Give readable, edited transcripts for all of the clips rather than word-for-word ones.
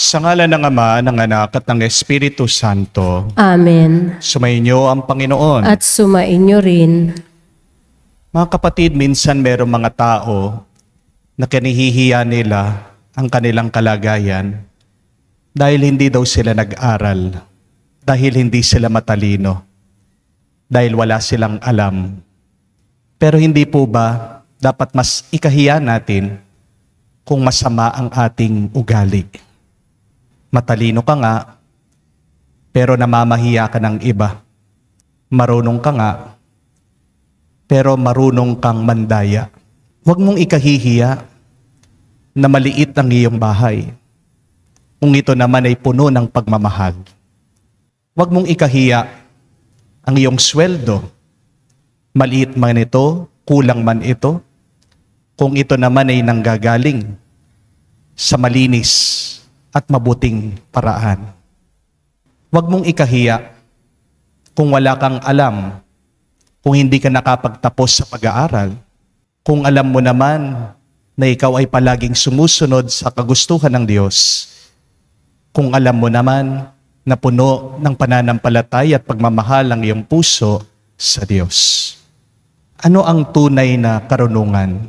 Sa ngalan ng Ama, ng Anak, at ng Espiritu Santo. Amen. Sumainyo ang Panginoon. At sumainyo rin. Mga kapatid, minsan merong mga tao na kinihihiya nila ang kanilang kalagayan dahil hindi daw sila nag-aral, dahil hindi sila matalino, dahil wala silang alam. Pero hindi po ba dapat mas ikahiya natin kung masama ang ating ugali? Matalino ka nga, pero namamahiya ka ng iba. Marunong ka nga, pero marunong kang mandaya. Huwag mong ikahihiya na maliit ang iyong bahay, kung ito naman ay puno ng pagmamahal. Huwag mong ikahiya ang iyong sweldo, maliit man ito, kulang man ito, kung ito naman ay nanggagaling sa malinis at mabuting paraan. Huwag mong ikahiya kung wala kang alam, kung hindi ka nakapagtapos sa pag-aaral, kung alam mo naman na ikaw ay palaging sumusunod sa kagustuhan ng Diyos, kung alam mo naman na puno ng pananampalataya at pagmamahal ang iyong puso sa Diyos. Ano ang tunay na karunungan?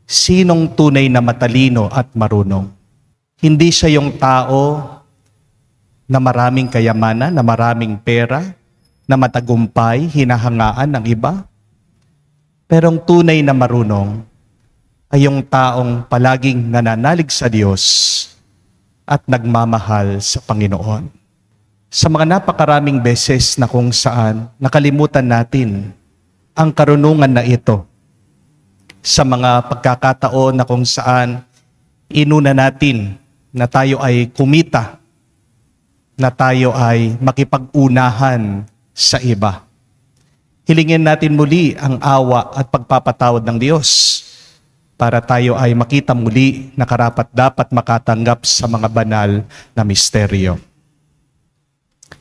Sinong tunay na matalino at marunong? Hindi siya yung tao na maraming kayamanan, na maraming pera, na matagumpay, hinahangaan ng iba. Pero ang tunay na marunong ay yung taong palaging nananalig sa Diyos at nagmamahal sa Panginoon. Sa mga napakaraming beses na kung saan nakalimutan natin ang karunungan na ito, sa mga pagkakataon na kung saan inuna natin na tayo ay kumita, na tayo ay makipag-unahan sa iba. Hilingin natin muli ang awa at pagpapatawad ng Diyos para tayo ay makita muli na karapat-dapat makatanggap sa mga banal na misteryo.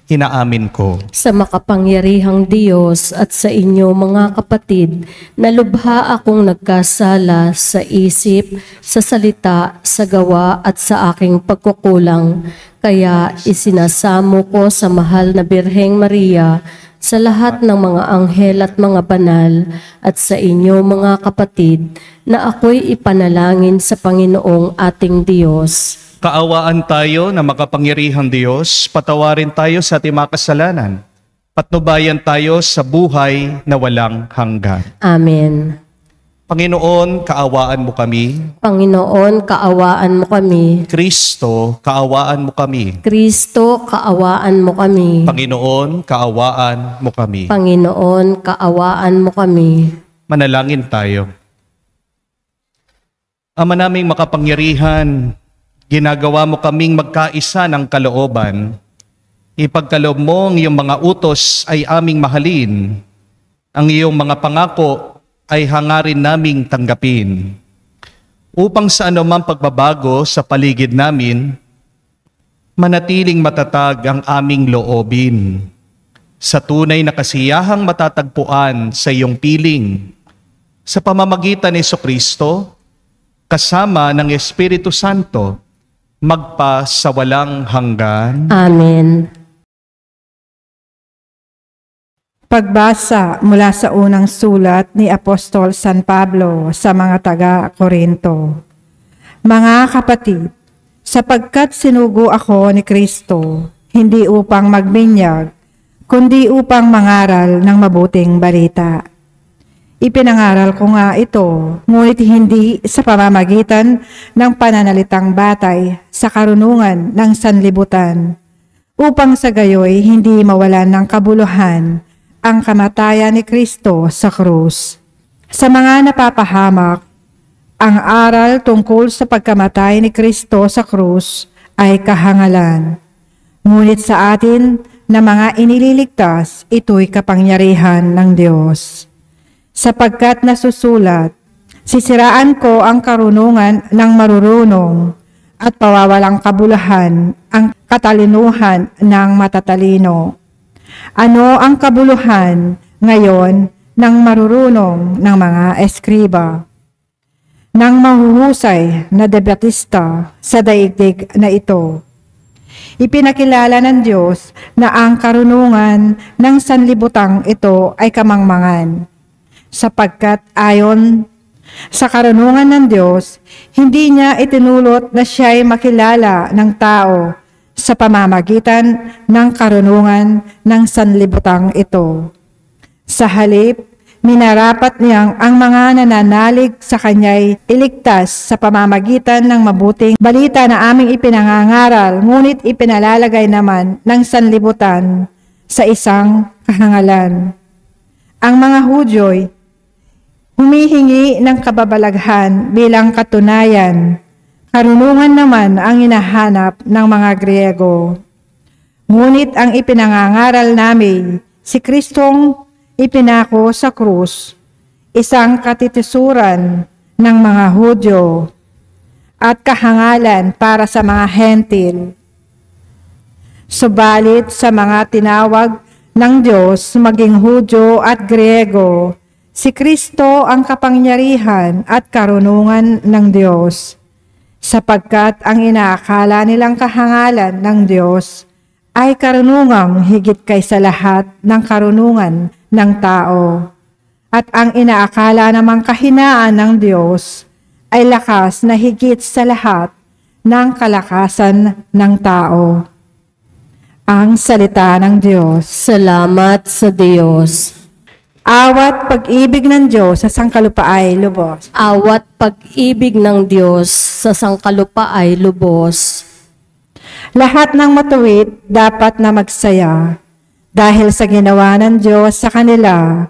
Inaamin ko Sa makapangyarihang Diyos at sa inyo mga kapatid, na lubha akong nagkasala sa isip, sa salita, sa gawa at sa aking pagkukulang. Kaya isinasamo ko sa mahal na Birheng Maria, sa lahat ng mga anghel at mga banal, at sa inyo mga kapatid, na ako'y ipanalangin sa Panginoong ating Diyos. kaawaan tayo na makapangyarihang Diyos, patawarin tayo sa ating mga kasalanan, patnubayan tayo sa buhay na walang hanggan. Amen. Panginoon, kaawaan mo kami. Panginoon, kaawaan mo kami. Kristo, kaawaan mo kami. Kristo, kaawaan mo kami. Panginoon, kaawaan mo kami. Panginoon, kaawaan mo kami. Manalangin tayo. Ama naming makapangyarihan, ginagawa mo kaming magkaisa ng kalooban. Ipagkaloob mo ang iyong mga utos ay aming mahalin. Ang iyong mga pangako ay hangarin naming tanggapin. Upang sa anumang pagbabago sa paligid namin, manatiling matatag ang aming loobin. Sa tunay na kasiyahang matatagpuan sa iyong piling, sa pamamagitan ni Jesucristo, kasama ng Espiritu Santo, magpa sa walang hanggan. Amen. Pagbasa mula sa unang sulat ni Apostol San Pablo sa mga taga-Korinto. Mga kapatid, sapagkat sinugo ako ni Kristo, hindi upang magbinyag, kundi upang mangaral ng mabuting balita. Ipinangaral ko nga ito, ngunit hindi sa pamamagitan ng pananalitang batay sa karunungan ng sanlibutan, upang sa gayoy hindi mawalan ng kabuluhan ang kamatayan ni Kristo sa krus. Sa mga napapahamak, ang aral tungkol sa pagkamatay ni Kristo sa krus ay kahangalan. Ngunit sa atin na mga inililigtas, ito'y kapangyarihan ng Diyos. Sapagkat nasusulat, sisiraan ko ang karunungan ng marurunong at pawawalang kabuluhan ang katalinuhan ng matatalino. Ano ang kabuluhan ngayon ng marurunong ng mga eskriba? ng mahuhusay na debatista sa daigdig na ito. Ipinakilala ng Diyos na ang karunungan ng sanlibutang ito ay kamangmangan, sapagkat ayon sa karunungan ng Diyos, hindi niya itinulot na siya'y makilala ng tao sa pamamagitan ng karunungan ng sanlibutang ito. Sa halip, minarapat niyang ang mga nananalig sa kanya'y iligtas sa pamamagitan ng mabuting balita na aming ipinangangaral, ngunit ipinalalagay naman ng sanlibutan sa isang kahangalan. Ang mga Hudyo'y humihingi ng kababalaghan bilang katunayan. Karunungan naman ang hinahanap ng mga Griego. Ngunit ang ipinangangaral namin, si Kristong ipinako sa krus, isang katitisuran ng mga Hudyo at kahangalan para sa mga Hentil. Subalit sa mga tinawag ng Diyos maging Hudyo at Griego, si Kristo ang kapangyarihan at karunungan ng Diyos, sapagkat ang inaakala nilang kahangalan ng Diyos ay karunungang higit kaysa lahat ng karunungan ng tao, at ang inaakala namang kahinaan ng Diyos ay lakas na higit sa lahat ng kalakasan ng tao. Ang salita ng Diyos. Salamat sa Diyos. Awat pag-ibig ng Diyos sa sangkalupa ay lubos. Awat pag-ibig ng Diyos sa sangkalupa ay lubos. Lahat ng matuwid dapat na magsaya dahil sa ginawa ng Diyos sa kanila.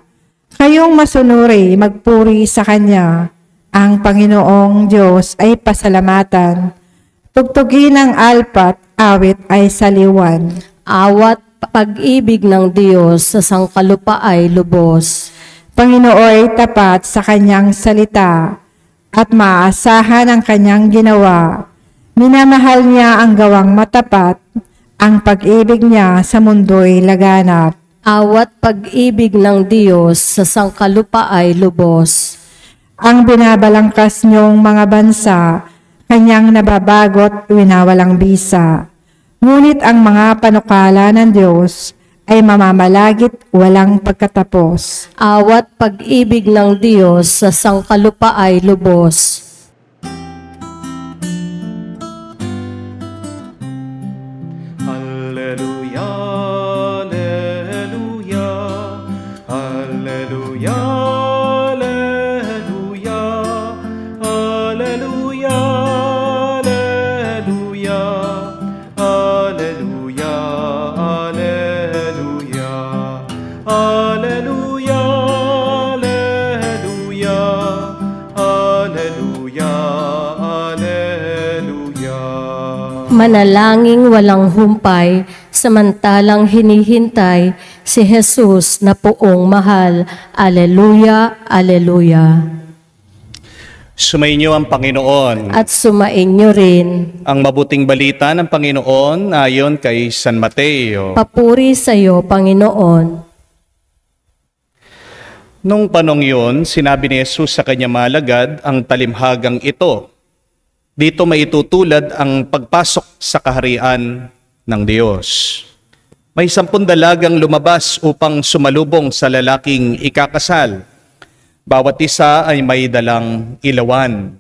Kayong masunuri magpuri sa Kanya. Ang Panginoong Diyos ay pasalamatan. Tugtugin ang alpat, awit ay saliwan. Awat pag-ibig ng Diyos sa sangkalupa ay lubos. Panginooy tapat sa Kanyang salita at maaasahan ang Kanyang ginawa. Minamahal niya ang gawang matapat, ang pag-ibig niya sa mundo'y laganap. Awat pag-ibig ng Diyos sa sangkalupa ay lubos. Ang binabalangkas niyong mga bansa, Kanyang nababagot winawalang bisa. Ngunit ang mga panukala ng Diyos ay mamamalagit walang pagkatapos. Awat pag-ibig ng Diyos sa sangkalupa ay lubos. Alleluia, alleluia, alleluia, alleluia, alleluia, alleluia, alleluia, alleluia, alleluia, alleluia, alleluia. Manalangin walang humpay, samantalang hinihintay si Jesus na poong mahal. Alleluia, alleluia. Sumainyo ang Panginoon. At sumainyo rin. Ang mabuting balita ng Panginoon ayon kay San Mateo. Papuri sa iyo, Panginoon. Nung panong yun, sinabi ni Jesus sa kanyang mga alagad ang talimhagang ito. Dito maitutulad ang pagpasok sa kaharian ng Diyos. May 10 dalagang lumabas upang sumalubong sa lalaking ikakasal. Bawat isa ay may dalang ilawan.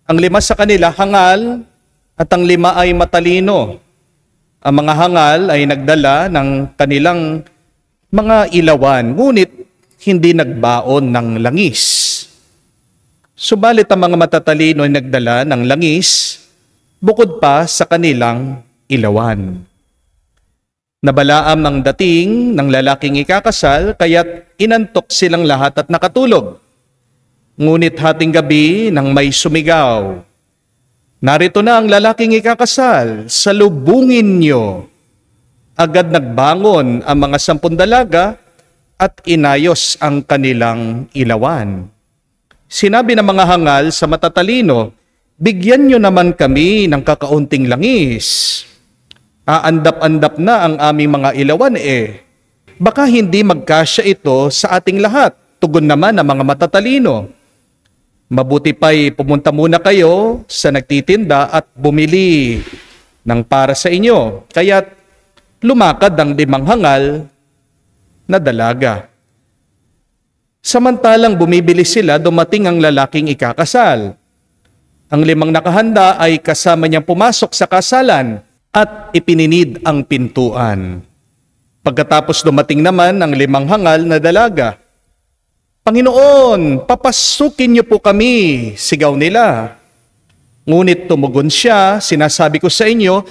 Ang 5 sa kanila hangal at ang 5 ay matalino. Ang mga hangal ay nagdala ng kanilang mga ilawan, ngunit hindi nagbaon ng langis. Subalit ang mga matatalino ay nagdala ng langis bukod pa sa kanilang ilawan. Nabalaam ng dating ng lalaking ikakasal, kaya't inantok silang lahat at nakatulog. Ngunit hating gabi nang may sumigaw, "Narito na ang lalaking ikakasal, salubungin niyo." Agad nagbangon ang mga 10 dalaga at inayos ang kanilang ilawan. Sinabi ng mga hangal sa matatalino, "Bigyan niyo naman kami ng kakaunting langis. Aandap-andap na ang aming mga ilawan eh. Baka hindi magkasya ito sa ating lahat." Tugon naman ng mga matatalino, Mabuti pa'y pumunta muna kayo sa nagtitinda at bumili ng para sa inyo. Kaya't lumakad ang 5 hangal na dalaga. Samantalang bumibili sila, dumating ang lalaking ikakasal. Ang 5 nakahanda ay kasama niyang pumasok sa kasalan at ipininid ang pintuan. Pagkatapos dumating naman ang 5 hangal na dalaga. "Panginoon, papasukin niyo po kami," sigaw nila. Ngunit tumugon siya, "Sinasabi ko sa inyo,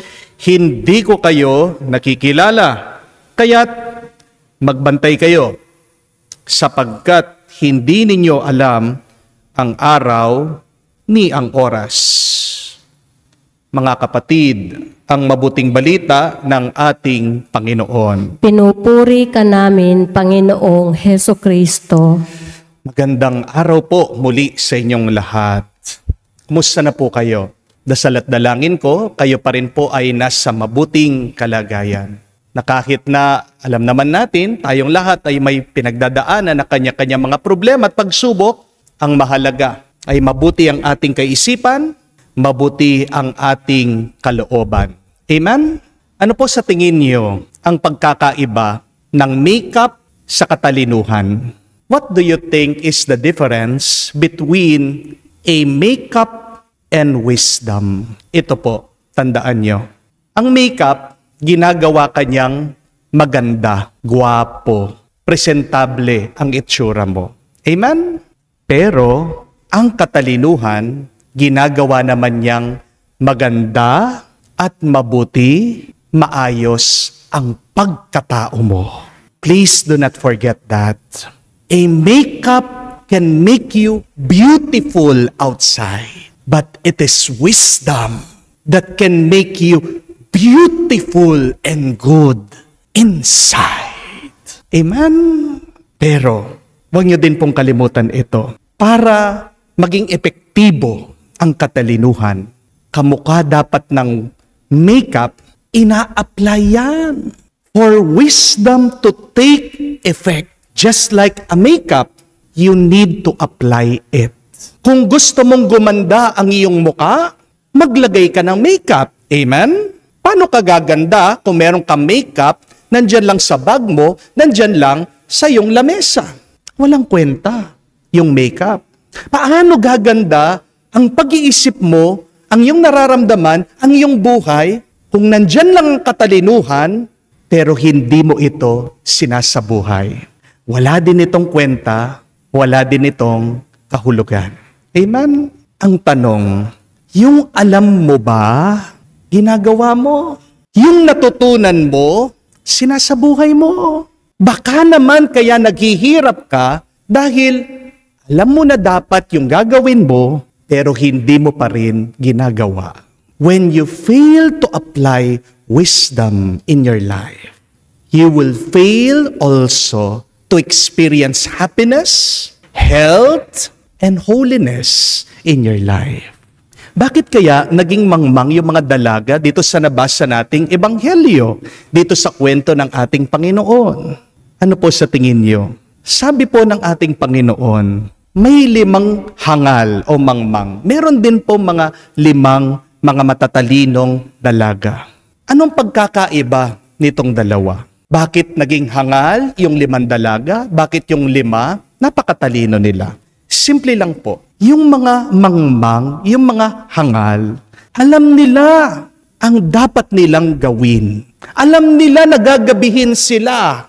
hindi ko kayo nakikilala. Kaya't magbantay kayo, sapagkat hindi ninyo alam ang araw ni ang oras." Mga kapatid, ang mabuting balita ng ating Panginoon. Pinupuri ka namin, Panginoong Heso Kristo. Magandang araw po muli sa inyong lahat. Kumusta na po kayo? Dasal at dalangin ko, kayo pa rin po ay nasa mabuting kalagayan. Na kahit na alam naman natin, tayong lahat ay may pinagdadaanan na kanya-kanya mga problema at pagsubok, ang mahalaga ay mabuti ang ating kaisipan, mabuti ang ating kalooban. Amen? Ano po sa tingin niyo ang pagkakaiba ng makeup sa katalinuhan? What do you think is the difference between a makeup and wisdom? Ito po, tandaan nyo. Ang makeup, ginagawa kanyang maganda, gwapo, presentable ang itsura mo. Amen? Pero, ang katalinuhan, ginagawa naman niyang maganda at mabuti, maayos ang pagkatao mo. Please do not forget that. A makeup can make you beautiful outside, but it is wisdom that can make you beautiful and good inside. Amen? Pero, huwag niyo din pong kalimutan ito. Para maging epektibo ang katalinuhan, kamukha dapat ng makeup, ina-apply yan. For wisdom to take effect, just like a makeup, you need to apply it. Kung gusto mong gumanda ang iyong muka, maglagay ka ng makeup. Amen? Paano ka gaganda kung meron kang makeup, nandyan lang sa bag mo, nandyan lang sa iyong lamesa? Walang kwenta yung makeup. Paano gaganda ang pag-iisip mo, ang iyong nararamdaman, ang iyong buhay, kung nandyan lang ang katalinuhan, pero hindi mo ito sinasabuhay? Wala din itong kwenta, wala din itong kahulugan. Amen? Ang tanong, yung alam mo ba, ginagawa mo? Yung natutunan mo, sinasabuhay mo? Baka naman kaya naghihirap ka dahil alam mo na dapat yung gagawin mo, pero hindi mo pa rin ginagawa. When you fail to apply wisdom in your life, you will fail also to experience happiness, health, and holiness in your life. Bakit kaya naging mangmang yung mga dalaga dito sa nabasa nating ebanghelyo, dito sa kwento ng ating Panginoon? Ano po sa tingin niyo? Sabi po ng ating Panginoon, may 5 hangal o mangmang. Meron din po mga 5 mga matatalinong dalaga. Anong pagkakaiba nitong dalawa? Bakit naging hangal yung 5 dalaga? Bakit yung 5 napakatalino nila? Simple lang po. Yung mga mangmang, yung mga hangal, alam nila ang dapat nilang gawin. Alam nila na gagabihin sila.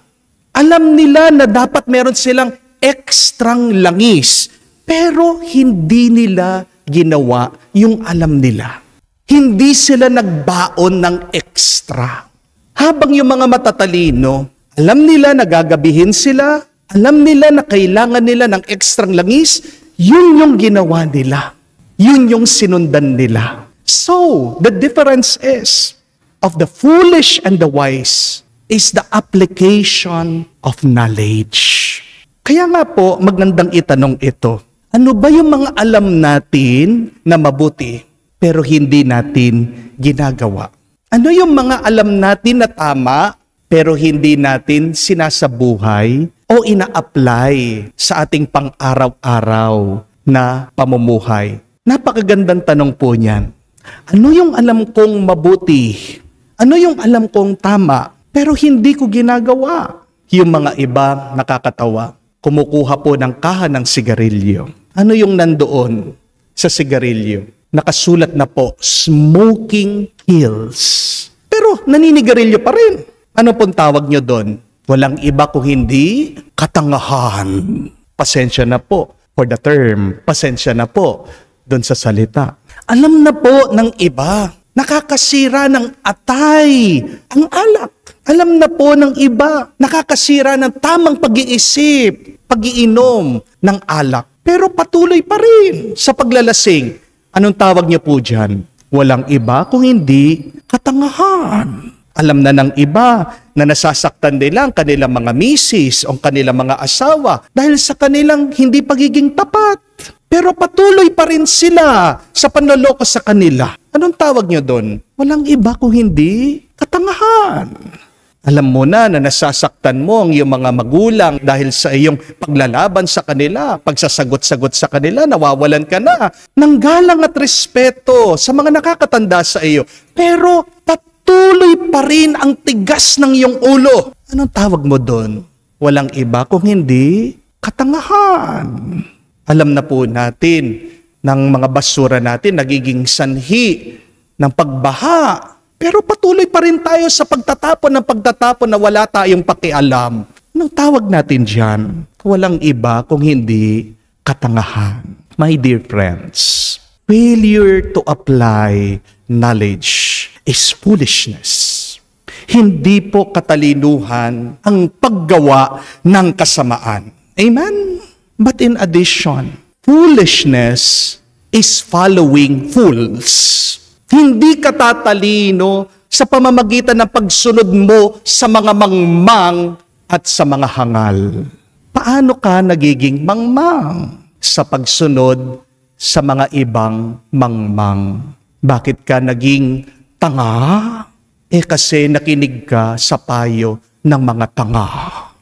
Alam nila na dapat meron silang ekstrang langis. Pero hindi nila ginawa yung alam nila. Hindi sila nagbaon ng ekstra. Habang yung mga matatalino, alam nila na gagabihin sila, alam nila na kailangan nila ng ekstrang langis, yun yung ginawa nila. Yun yung sinundan nila. So, the difference is, of the foolish and the wise, is the application of knowledge. Kaya nga po, magandang itanong ito. Ano ba yung mga alam natin na mabuti, pero hindi natin ginagawa? Ano yung mga alam natin na tama, pero hindi natin sinasabuhay o ina-apply sa ating pang-araw-araw na pamumuhay? Napakagandang tanong po niyan. Ano yung alam kong mabuti? Ano yung alam kong tama? Pero hindi ko ginagawa. Yung mga iba nakakatawa. Kumukuha po ng kaha ng sigarilyo. Ano yung nandoon sa sigarilyo? Nakasulat na po, smoking kills. Pero naninigarilyo pa rin. Ano pong tawag nyo doon? Walang iba kung hindi katangahan. Pasensya na po for the term. Pasensya na po doon sa salita. Alam na po ng iba, nakakasira ng atay ang alak. Alam na po ng iba, nakakasira ng tamang pag-iisip, pag-iinom ng alak. Pero patuloy pa rin sa paglalasing. Anong tawag niyo po dyan? Walang iba kung hindi katangahan. Alam na ng iba na nasasaktan nila ang kanilang mga misis o kanilang mga asawa dahil sa kanilang hindi pagiging tapat. Pero patuloy pa rin sila sa panloloko sa kanila. Anong tawag nyo doon? Walang iba kung hindi katangahan. Alam mo na nasasaktan mo ang iyong mga magulang dahil sa iyong paglalaban sa kanila, pagsasagot-sagot sa kanila, nawawalan ka na ng galang at respeto sa mga nakakatanda sa iyo. Pero patuloy pa rin ang tigas ng iyong ulo. Anong tawag mo doon? Walang iba kung hindi katangahan. Alam na po natin ng mga basura natin nagiging sanhi ng pagbaha. Pero patuloy pa rin tayo sa pagtatapon na wala tayong pakialam. Anong tawag natin dyan? Walang iba kung hindi katangahan. My dear friends, failure to apply knowledge is foolishness. Hindi po katalinuhan ang paggawa ng kasamaan. Amen? But in addition, foolishness is following fools. Hindi ka tatalino sa pamamagitan ng pagsunod mo sa mga mangmang at sa mga hangal. Paano ka nagiging mangmang? Sa pagsunod sa mga ibang mangmang. Bakit ka naging tanga? Kasi nakinig ka sa payo ng mga tanga.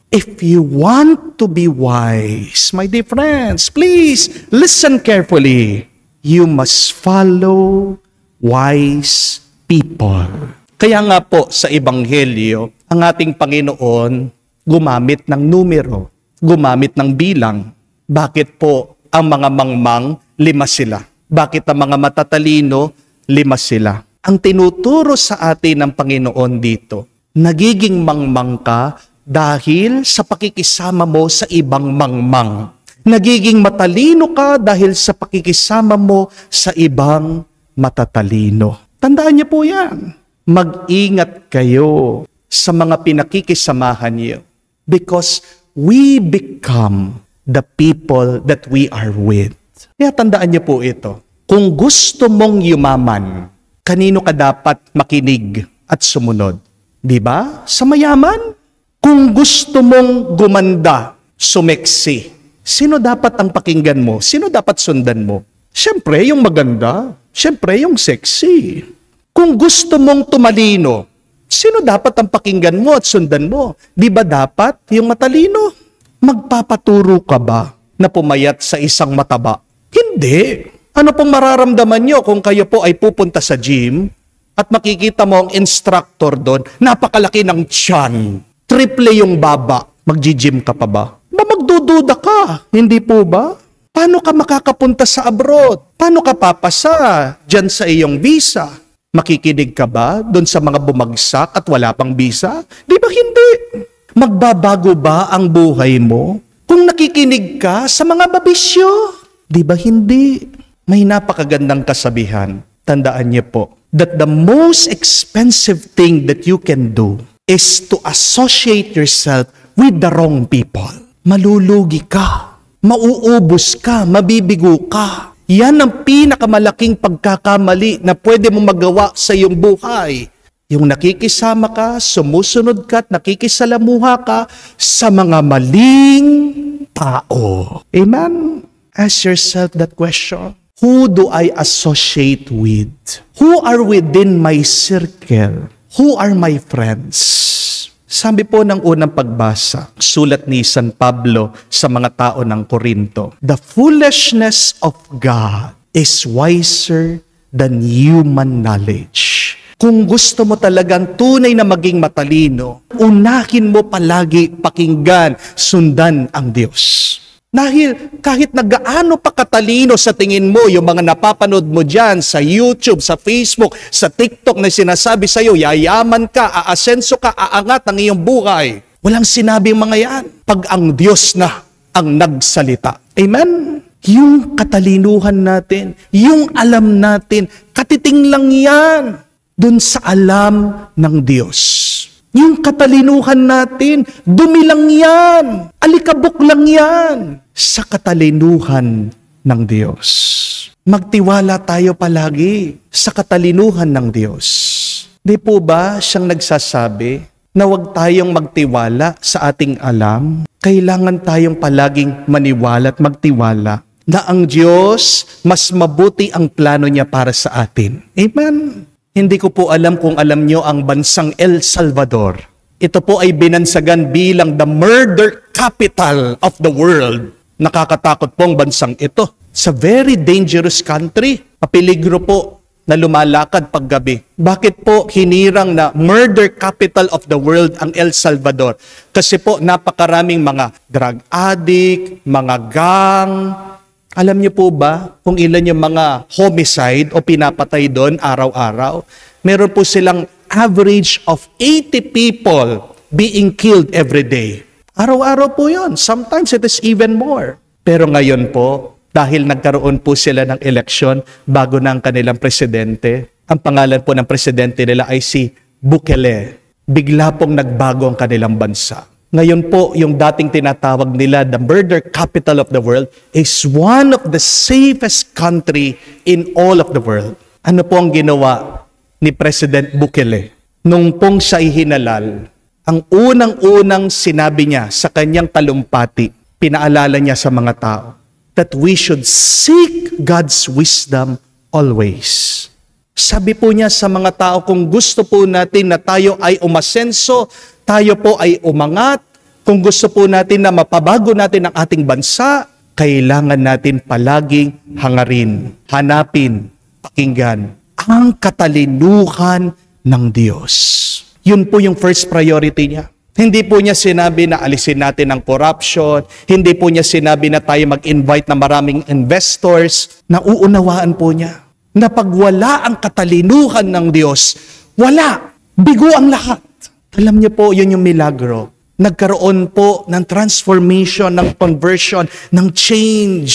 If you want to be wise, my dear friends, please listen carefully. You must follow wise people. Kaya nga po sa Ebanghelyo, ang ating Panginoon gumamit ng numero, gumamit ng bilang. Bakit po ang mga mangmang, 5 sila? Bakit ang mga matatalino, 5 sila? Ang tinuturo sa atin ng Panginoon dito, nagiging mangmang ka dahil sa pakikisama mo sa ibang mangmang. Nagiging matalino ka dahil sa pakikisama mo sa ibang matatalino. Tandaan niyo po yan. Mag-ingat kayo sa mga pinakikisamahan niyo because we become the people that we are with. Kaya tandaan niyo po ito. Kung gusto mong yumaman, kanino ka dapat makinig at sumunod? Di ba? Sa mayaman? Kung gusto mong gumanda, sumeksi, sino dapat ang pakinggan mo? Sino dapat sundan mo? Siyempre, yung maganda. Siyempre, yung sexy. Kung gusto mong tumalino, sino dapat ang pakinggan mo at sundan mo? Di ba dapat yung matalino? Magpapaturo ka ba na pumayat sa isang mataba? Hindi. Ano pong mararamdaman nyo kung kayo po ay pupunta sa gym at makikita mo ang instructor doon, napakalaki ng tiyan, triple yung baba, mag-gym ka pa ba? Magdududa ka, hindi po ba? Paano ka makakapunta sa abroad? Paano ka papasa dyan sa iyong visa? Makikinig ka ba doon sa mga bumagsak at wala pang visa? Di ba hindi? Magbabago ba ang buhay mo kung nakikinig ka sa mga babisyo? Di ba hindi? May napakagandang kasabihan. Tandaan niyo po that the most expensive thing that you can do is to associate yourself with the wrong people. Malulugi ka. Mauubos ka, mabibigo ka. Yan ang pinakamalaking pagkakamali na pwede mo magawa sa iyong buhay. Yung nakikisama ka, sumusunod ka at nakikisalamuha ka sa mga maling tao. Amen? Ask yourself that question. Who do I associate with? Who are within my circle? Who are my friends? Sabi po ng unang pagbasa, sulat ni San Pablo sa mga tao ng Corinto, the foolishness of God is wiser than human knowledge. Kung gusto mo talagang tunay na maging matalino, unahin mo palagi pakinggan, sundan ang Diyos. Dahil kahit nagaano pa katalino sa tingin mo, yung mga napapanood mo dyan sa YouTube, sa Facebook, sa TikTok na sinasabi sa'yo, yayaman ka, aasenso ka, aangat ang iyong buhay. Walang sinabing mga yan. Pag ang Diyos na ang nagsalita. Amen? Yung katalinuhan natin, yung alam natin, katiting lang yan dun sa alam ng Diyos. Yung katalinuhan natin, dumi lang yan, alikabok lang yan sa katalinuhan ng Diyos. Magtiwala tayo palagi sa katalinuhan ng Diyos. Di po ba siyang nagsasabi na huwag tayong magtiwala sa ating alam? Kailangan tayong palaging maniwala at magtiwala na ang Diyos, mas mabuti ang plano niya para sa atin. Amen? Hindi ko po alam kung alam nyo ang bansang El Salvador. Ito po ay binansagan bilang the murder capital of the world. Nakakatakot pong bansang ito. It's a very dangerous country. Papiligro po na lumalakad paggabi. Bakit po hinirang na murder capital of the world ang El Salvador? Kasi po napakaraming mga drug addict, mga gang. Alam niyo po ba kung ilan yung mga homicide o pinapatay doon araw-araw? Meron po silang average of 80 people being killed every day. Araw-araw po yun. Sometimes it is even more. Pero ngayon po, dahil nagkaroon po sila ng eleksyon bago na ang kanilang presidente, ang pangalan po ng presidente nila ay si Bukele. Bigla pong nagbago ang kanilang bansa. Ngayon po, yung dating tinatawag nila the murder capital of the world is one of the safest country in all of the world. Ano po ang ginawa ni President Bukele? Nung pong siya ihinalal, ang unang-unang sinabi niya sa kanyang talumpati, pinaalala niya sa mga tao, that we should seek God's wisdom always. Sabi po niya sa mga tao, kung gusto po natin na tayo ay umasenso, tayo po ay umangat, kung gusto po natin na mapabago natin ang ating bansa, kailangan natin palaging hangarin, hanapin, pakinggan ang katalinuhan ng Diyos. Yun po yung first priority niya. Hindi po niya sinabi na alisin natin ang corruption, hindi po niya sinabi na tayo mag-invite na maraming investors, na uunawaan po niya na pag wala ang katalinuhan ng Diyos, wala, bigo ang lahat. Alam niyo po, yun yung milagro. Nagkaroon po ng transformation, ng conversion, ng change.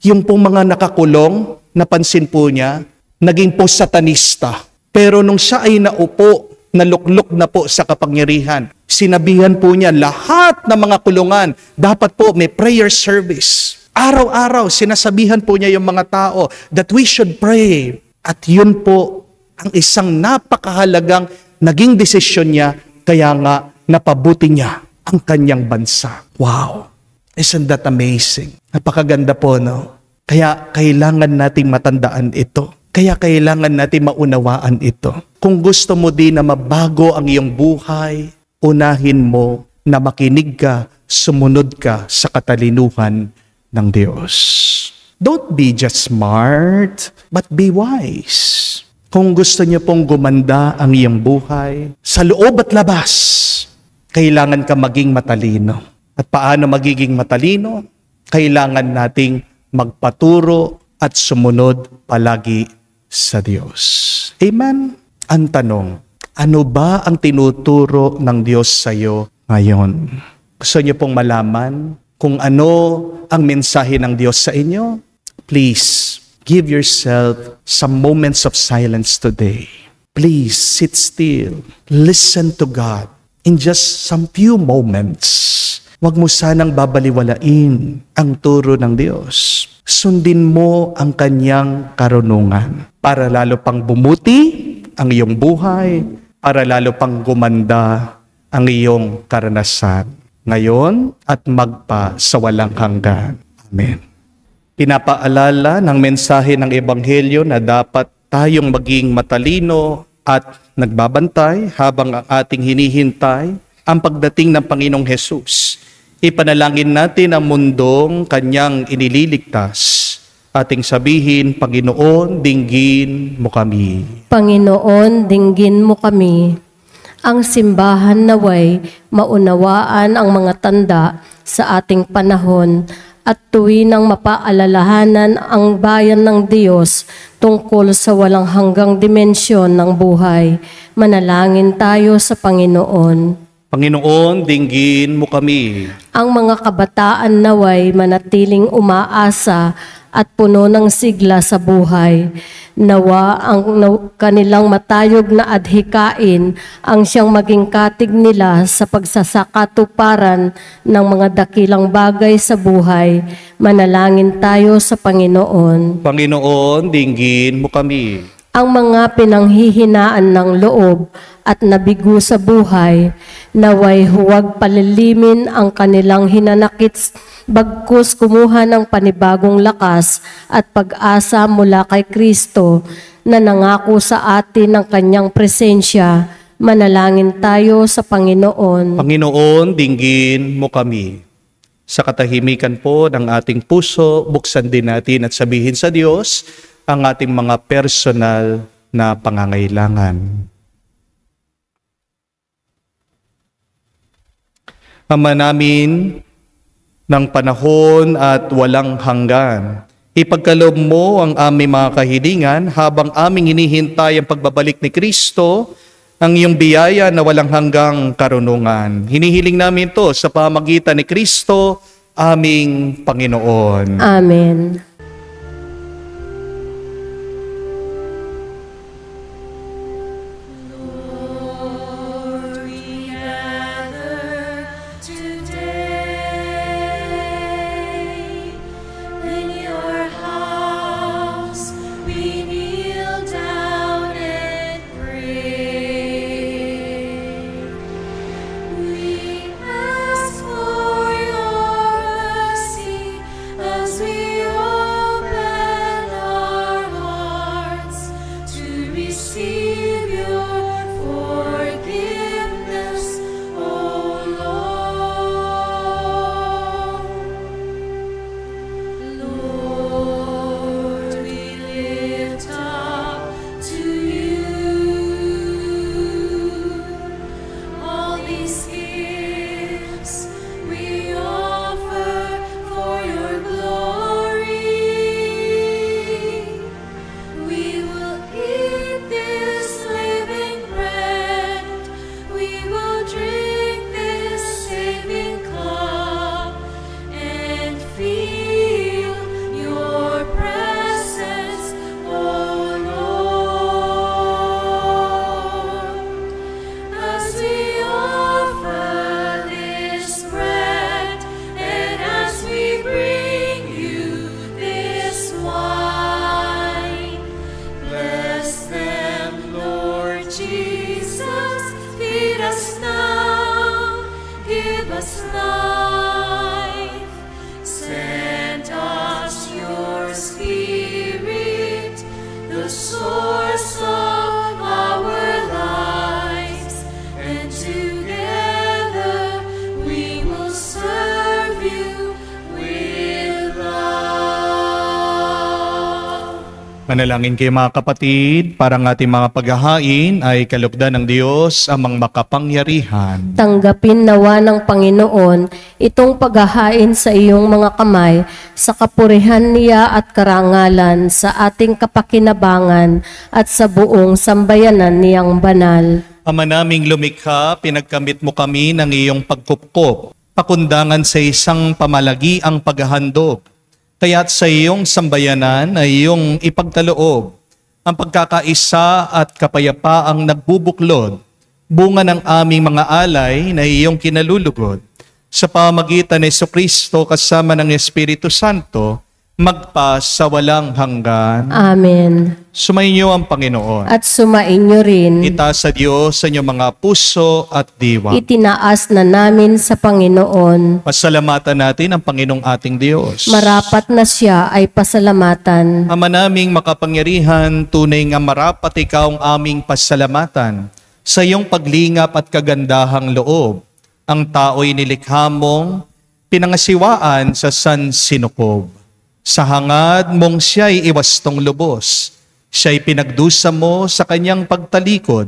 Yung po mga nakakulong, napansin po niya, naging po satanista. Pero nung siya ay naupo, naluklok na po sa kapangyarihan, sinabihan po niya lahat ng mga kulungan, dapat po may prayer service. Araw-araw, sinasabihan po niya yung mga tao that we should pray. At yun po ang isang napakahalagang naging desisyon niya, kaya nga napabuti niya ang kanyang bansa. Wow! Isn't that amazing? Napakaganda po, no? Kaya kailangan nating matandaan ito. Kaya kailangan natin maunawaan ito. Kung gusto mo din na mabago ang iyong buhay, unahin mo na makinig ka, sumunod ka sa katalinuhan ng Diyos. Don't be just smart, but be wise. Kung gusto niyo pong gumanda ang iyong buhay, sa loob at labas, kailangan ka maging matalino. At paano magiging matalino? Kailangan nating magpaturo at sumunod palagi sa Diyos. Amen? Ang tanong, ano ba ang tinuturo ng Diyos sa iyo ngayon? Gusto niyo pong malaman kung ano ang mensahe ng Diyos sa inyo? Please, give yourself some moments of silence today. Please, sit still. Listen to God in just some few moments. Huwag mo sanang babaliwalain ang turo ng Diyos. Sundin mo ang kanyang karunungan para lalo pang bumuti ang iyong buhay, para lalo pang gumanda ang iyong karanasan ngayon at magpa sa walang hanggan. Amen. Pinapaalala ng mensahe ng Ebanghelyo na dapat tayong maging matalino at nagbabantay habang ang ating hinihintay ang pagdating ng Panginoong Hesus. Ipanalangin natin ang mundong kanyang inililigtas. Ating sabihin, Panginoon, dinggin mo kami. Panginoon, dinggin mo kami. Ang simbahan naway maunawaan ang mga tanda sa ating panahon at tuwinang mapaalalahanan ang bayan ng Diyos tungkol sa walang hanggang dimensyon ng buhay. Manalangin tayo sa Panginoon. Panginoon, dinggin mo kami. Ang mga kabataan naway manatiling umaasa at puno ng sigla sa buhay. Nawa ang kanilang matayog na adhikain ang siyang maging katig nila sa pagsasakatuparan ng mga dakilang bagay sa buhay. Manalangin tayo sa Panginoon. Panginoon, dinggin mo kami. Ang mga pinanghihinaan ng loob at nabigo sa buhay, naway huwag palilimin ang kanilang hinanakit, bagkus kumuha ng panibagong lakas at pag-asa mula kay Kristo na nangako sa atin ng kanyang presensya. Manalangin tayo sa Panginoon. Panginoon, dinggin mo kami. Sa katahimikan po ng ating puso, buksan din natin at sabihin sa Diyos ang ating mga personal na pangangailangan. Ama namin ng panahon at walang hanggan, ipagkaloob mo ang aming mga kahilingan habang aming hinihintay ang pagbabalik ni Kristo, ang iyong biyaya na walang hanggang karunungan. Hinihiling namin ito sa pamagitan ni Kristo, aming Panginoon. Amen. Manalangin kayo mga kapatid, para ang ating mga paghahain ay kalugdan ng Diyos amang makapangyarihan. Tanggapin nawa ng Panginoon itong paghahain sa iyong mga kamay sa kapurihan niya at karangalan sa ating kapakinabangan at sa buong sambayanan niyang banal. Ama naming lumikha, pinagkamit mo kami ng iyong pagkupkop, pakundangan sa isang pamalagi ang paghahandog. Kaya't sa iyong sambayanan ay iyong ipagkaloob ang pagkakaisa at kapayapaang nagbubuklod, bunga ng aming mga alay na iyong kinalulugod. Sa pamagitan ni Jesucristo kasama ng Espiritu Santo, magpa sa walang hanggan. Amen. Sumainyo ang Panginoon. At sumainyo rin. Itaas sa Diyos sa inyong mga puso at diwa. Itinaas na namin sa Panginoon. Pasalamatan natin ang Panginoong ating Diyos. Marapat na siya ay pasalamatan. Ama naming makapangyarihan, tunay nga marapat ikaw ang aming pasalamatan sa iyong paglingap at kagandahang loob. Ang tao'y nilikha mong pinangasiwaan sa sansinukob. Sa hangad mong siya'y iwastong lubos. Siya'y pinagdusa mo sa kanyang pagtalikod.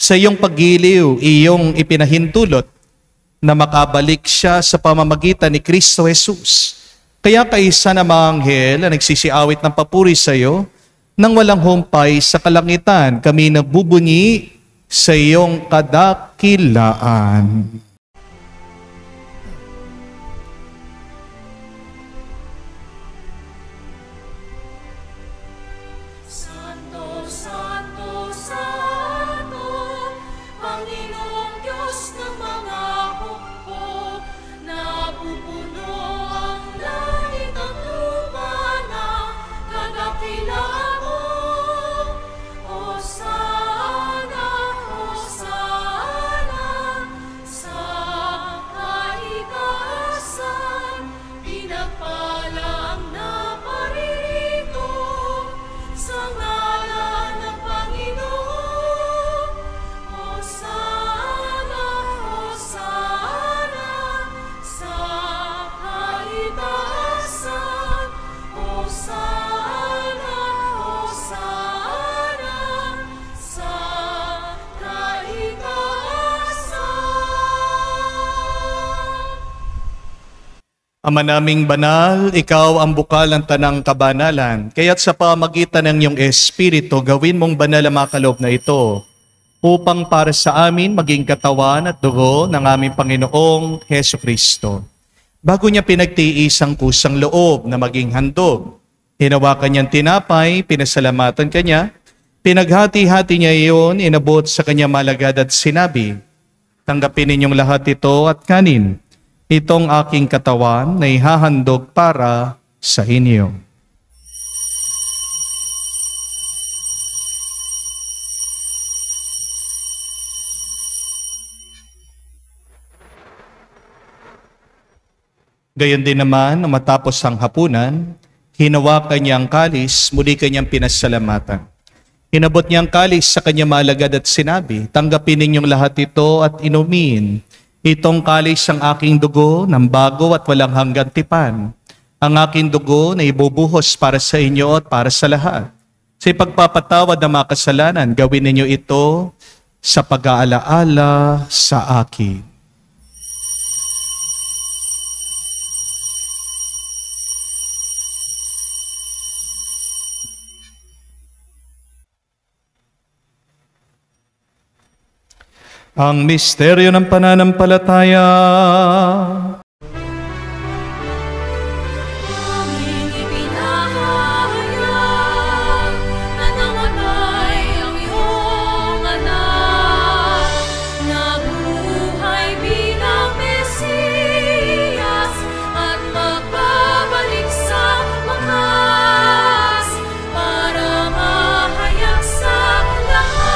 Sa iyong paggiliw, iyong ipinahintulot na makabalik siya sa pamamagitan ni Kristo Jesus. Kaya kaisa na mga anghel na nagsisiawit ng papuri sa iyo, nang walang humpay sa kalangitan, kami nagbubunyi sa iyong kadakilaan. Santo, Santo, Santo, Panginoong Diyos ng mga hukbo, napupuno ang langit at lupa ng kadakilaan mo. Hosana, Hosana, sa kaitaasan, pinagpala ang naparirito sa ngalan ng Panginoon. Hosana, Hosana, sa kaitaasan. Hosana, Hosana, sa kaitaasan. Ama naming banal, ikaw ang bukal ng tanang kabanalan. Kaya't sa pamagitan ng iyong Espiritu, gawin mong banal ang mga kaloob na ito upang para sa amin maging katawan at dugo ng aming Panginoong Heso Kristo. Bago niya pinagtiis ang kusang loob na maging handog, hinawakan niyang tinapay, pinasalamatan kanya, pinaghati-hati niya iyon, inabot sa kanya malagad at sinabi, "Tanggapin ninyong lahat ito at kanin. Itong aking katawan na ihahandog para sa inyo." Gayon din naman, nang matapos ang hapunan, hinawakan niya ang kalis, muli kanyang pinasalamatan. Inabot niya ang kalis sa kanya malagad at sinabi, "Tanggapin ninyong lahat ito at inumin. Itong kalis ang aking dugo ng bago at walang hanggang tipan. Ang aking dugo na ibubuhos para sa inyo at para sa lahat. Sa ipagpapatawad ng mga kasalanan, gawin ninyo ito sa pag-aalaala sa akin." Ang misteryo ng pananampalataya. Aming ipinahayag na namatay ang iyong anak, nabuhay bilang Mesiyas at magbabalik sa wakas para mahayag sa lahat.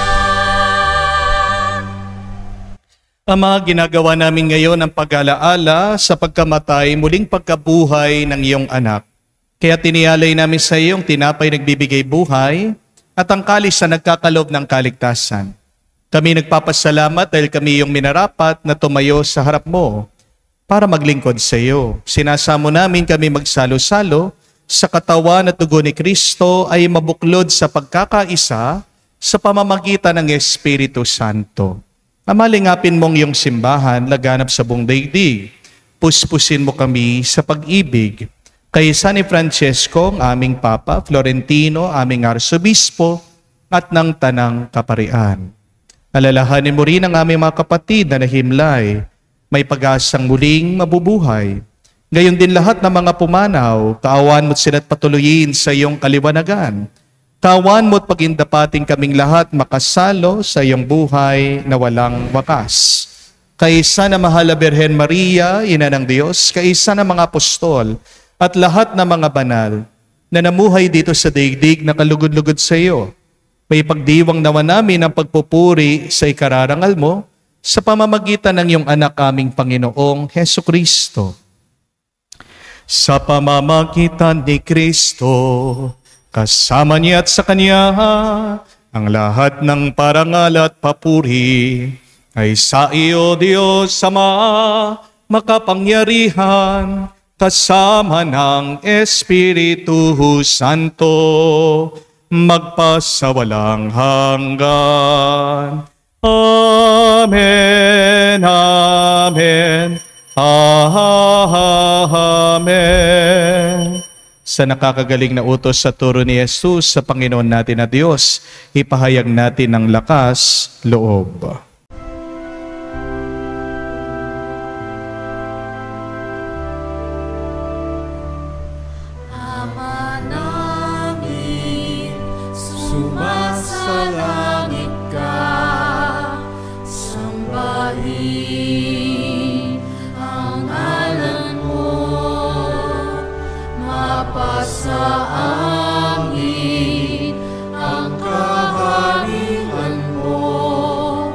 Ama, ginagawa namin ngayon ang pag-alaala sa pagkamatay, muling pagkabuhay ng iyong anak. Kaya tinialay namin sa iyong tinapay nagbibigay buhay at ang kalis na nagkakaloob ng kaligtasan. Kami nagpapasalamat dahil kami iyong minarapat na tumayo sa harap mo para maglingkod sa iyo. Sinasamo namin kami magsalo-salo sa katawan at dugo ni Kristo ay mabuklod sa pagkakaisa sa pamamagitan ng Espiritu Santo. Amalingapin mong iyong simbahan laganap sa buong daigdig. Puspusin mo kami sa pag-ibig. Kay San Francesco, ang aming Papa, Florentino, aming Arsobispo, at ng Tanang Kaparian. Alalahanin mo rin ang aming mga kapatid na nahimlay, may pag-asang muling mabubuhay. Gayon din lahat ng mga pumanaw, kaawan mo't sina't patuloyin sa iyong kaliwanagan. Kaawan mo't pagindapating kaming lahat makasalo sa iyong buhay na walang wakas. Kaisa na mahal na Birhen Maria, Ina ng Diyos, kaisa na mga apostol at lahat ng mga banal na namuhay dito sa daigdig na kalugod-lugod sa iyo. May pagdiwang nawa namin ang pagpupuri sa ikararangal mo sa pamamagitan ng iyong anak aming Panginoong Heso Kristo. Sa pamamagitan ni Kristo, kasama niya at sa Kanya, ang lahat ng parangal at papuri ay sa iyo, Diyos Ama, makapangyarihan, kasama ng Espiritu Santo, magpasawalang hanggan. Amen, amen, amen. Sa nakakagaling na utos sa turo ni Jesus sa Panginoon natin na Diyos, ipahayag natin ng lakas loob. Ama namin, sumasalangit ka, sambahin ang ngalan mo, mapasa amin ang kaharian mo,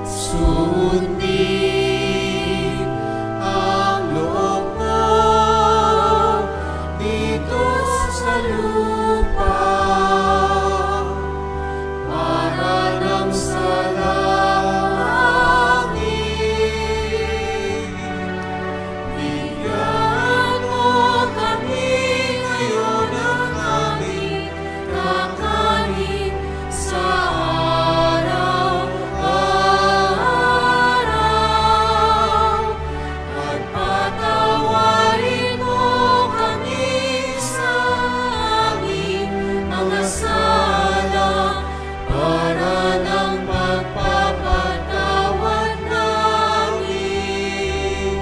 sundin ang loob mo dito sa lupa, para lang sa langit. Bigyan mo kami ngayon ng aming kakanin sa araw-araw, at patawarin mo kami sa aming mga sala, para ng pagpapatawad namin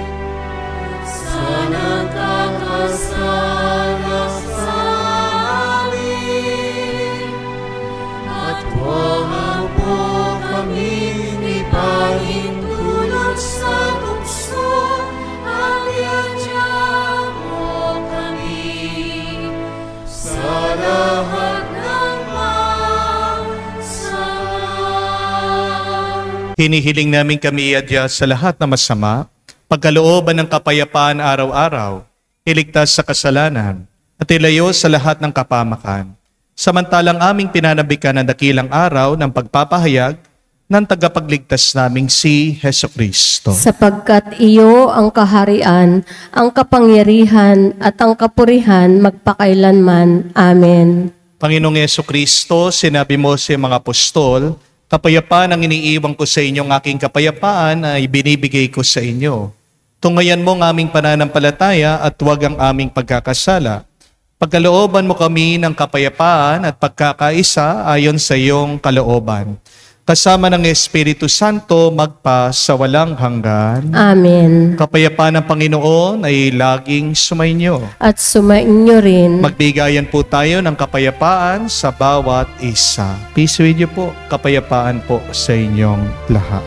sa nagkakasala sa amin. At huwag mo kami ipahintulot sa tukso, at iadya mo kami sa lahat ng masama. Hinihiling namin kami iadya sa lahat na masama, pagkalooban ng kapayapaan araw-araw, iligtas sa kasalanan, at ilayo sa lahat ng kapamakan. Samantalang aming pinanabikan ang dakilang araw ng pagpapahayag ng tagapagligtas naming si Heso Kristo. Sapagkat iyo ang kaharian, ang kapangyarihan at ang kapurihan magpakailanman. Amen. Panginoong Heso Kristo, sinabi mo sa mga apostol, kapayapaan ang iniiwan ko sa inyong aking kapayapaan ay binibigay ko sa inyo. Tungayan mo ang aming pananampalataya at huwag ang aming pagkakasala. Pagkalooban mo kami ng kapayapaan at pagkakaisa ayon sa iyong kalooban. Kasama ng Espiritu Santo magpa sa walang hanggan. Amen. Kapayapaan ng Panginoon ay laging sumainyo. At sumainyo rin. Magbigayan po tayo ng kapayapaan sa bawat isa. Peace with you po. Kapayapaan po sa inyong lahat.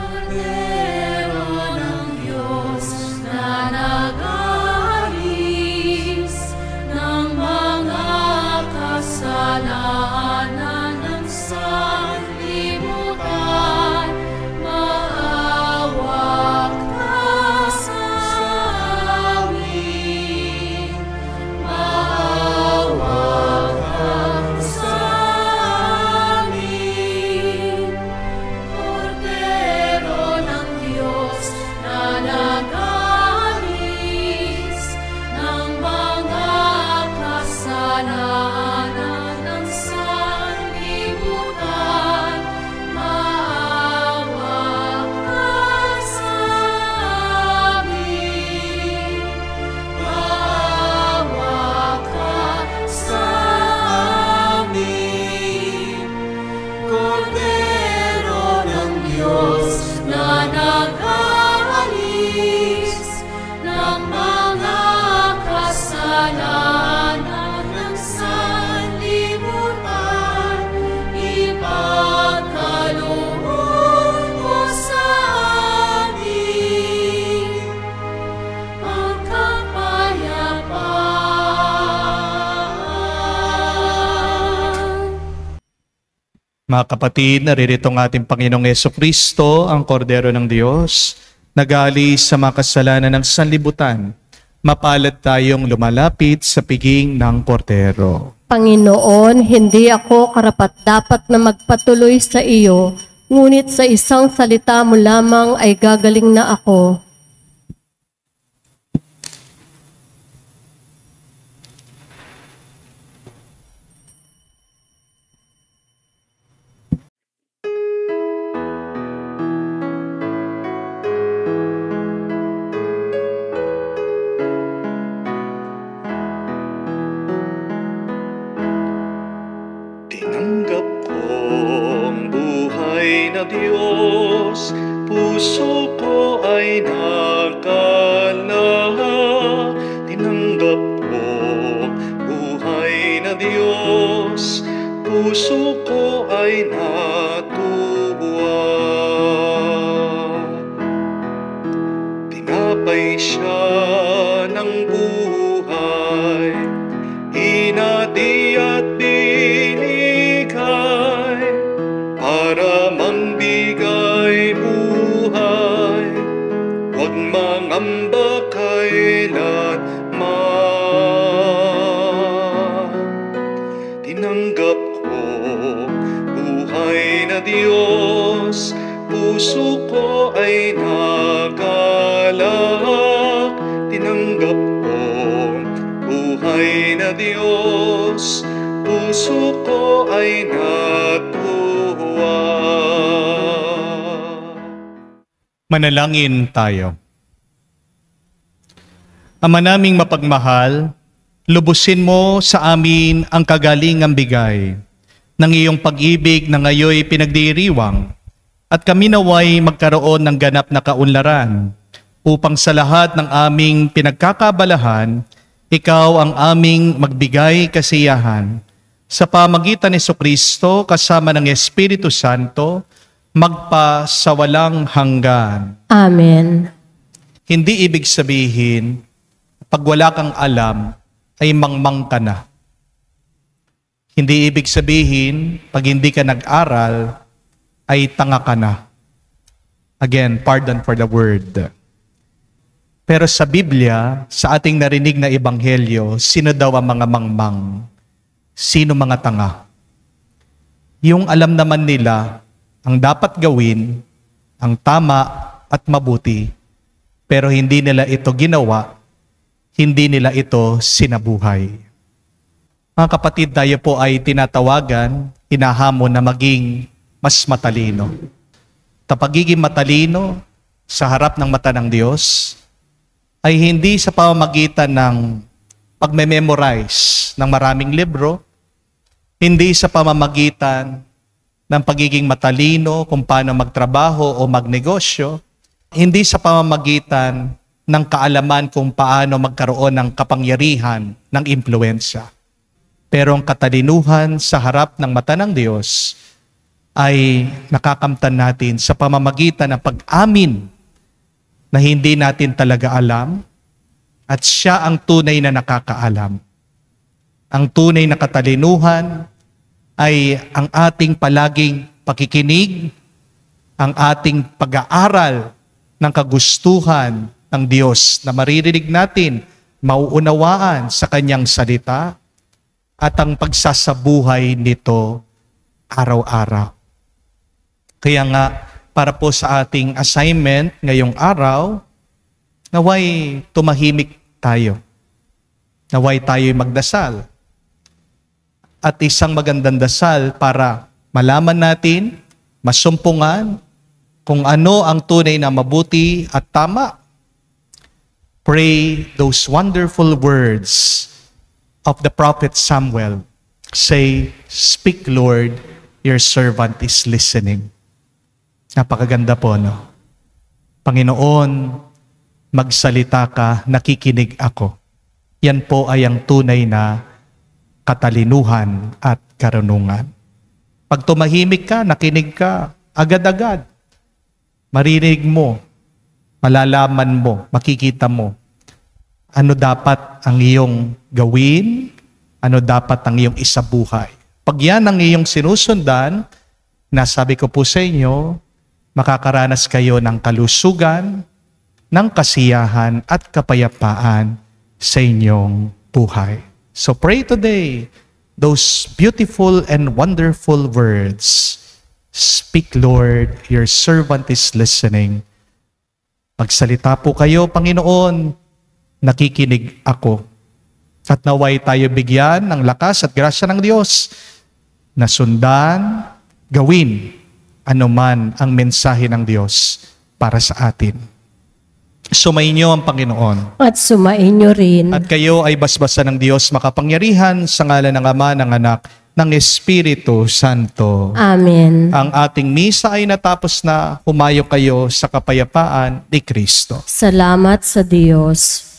Kordero ng Diyos na nag-aalis ng mga kasalanan ng sanlibutan, maawa ka sa amin. Maawa ka sa amin. Kordero ng Diyos na nag-aalis ng mga kasalanan ng sanlibutan, maawa ka sa amin. Maawa ka sa amin. Kordero ng Diyos na nag-aalis ng mga kasalanan ng sanlibutan, ipagkaloob mo sa amin ang kapayapaan. Mga kapatid, naririto ang ating Panginoong Yeso Kristo, ang Kordero ng Diyos, nag-aalis sa mga kasalanan ng sanlibutan. Mapalad tayong lumalapit sa piging ng Kordero. Panginoon, hindi ako karapat-dapat na magpatuloy sa iyo, ngunit sa isang salita mo lamang ay gagaling na ako. Tinanggap ko ang buhay na Diyos, puso ko ay nakalahak. Tinanggap ko ang buhay na Diyos, puso ko ay natuwa. Tinapay siya ng buhay, hinati at binigay para mangbigay buhay. Huwag mangamba kailanman. Tinanggap ko buhay na Diyos, puso ko ay nagalak. Tinanggap ko buhay na Diyos, puso ko ay natuwa. Manalangin tayo. Ama naming mapagmahal, lubusin mo sa amin ang kagalingang bigay ng iyong pag-ibig na ngayoy pinagdiriwang, at kami naway magkaroon ng ganap na kaunlaran upang sa lahat ng aming pinagkakabalahan, ikaw ang aming magbigay kasiyahan. Sa pamagitan ni Jesucristo kasama ng Espiritu Santo, magpa sa walang hanggan. Amen. Hindi ibig sabihin, pag wala kang alam, ay mangmang ka na. Hindi ibig sabihin, pag hindi ka nag-aral, ay tanga ka na. Again, pardon for the word. Pero sa Biblia, sa ating narinig na ebanghelyo, sino daw ang mga mangmang? Sino mga tanga? Yung alam naman nila ang dapat gawin, ang tama at mabuti, pero hindi nila ito ginawa, hindi nila ito sinabuhay. Mga kapatid, tayo po ay tinatawagan, hinahamon na maging mas matalino. Pagiging matalino sa harap ng mata ng Diyos ay hindi sa pamamagitan ng pagme-memorize ng maraming libro, hindi sa pamamagitan ng pagiging matalino kung paano magtrabaho o magnegosyo, hindi sa pamamagitan ng kaalaman kung paano magkaroon ng kapangyarihan ng impluensya. Pero ang katalinuhan sa harap ng mata ng Diyos ay nakakamtan natin sa pamamagitan ng pag-amin na hindi natin talaga alam at siya ang tunay na nakakaalam. Ang tunay na katalinuhan ay ang ating palaging pakikinig, ang ating pag-aaral ng kagustuhan ng Diyos na maririnig natin, mauunawaan sa Kanyang salita at ang pagsasabuhay nito araw-araw. Kaya nga, para po sa ating assignment ngayong araw, naway tumahimik tayo. Naway tayo'y magdasal. At isang magandang dasal para malaman natin, masumpungan, kung ano ang tunay na mabuti at tama. Pray those wonderful words of the prophet Samuel. Say, "Speak, Lord, your servant is listening." Napakaganda po, no? Panginoon, magsalita ka, nakikinig ako. Yan po ay ang tunay na katalinuhan at karunungan. Pag tumahimik ka, nakinig ka, agad-agad. Marinig mo, malalaman mo, makikita mo. Ano dapat ang iyong gawin? Ano dapat ang iyong isabuhay? Pag yan ang iyong sinusundan, nasabi ko po sa inyo, makakaranas kayo ng kalusugan, ng kasiyahan at kapayapaan sa inyong buhay. So pray today those beautiful and wonderful words. Speak, Lord, your servant is listening. Magsalita po kayo, Panginoon, nakikinig ako. At naway tayo bigyan ng lakas at grasya ng Diyos na sundan, gawin anuman ang mensahe ng Diyos para sa atin. Sumainyo ang Panginoon. At sumainyo rin. At kayo ay basbasan ng Diyos makapangyarihan sa ngalan ng Ama, ng Anak, ng Espiritu Santo. Amen. Ang ating misa ay natapos na. Humayo kayo sa kapayapaan ni Kristo. Salamat sa Diyos.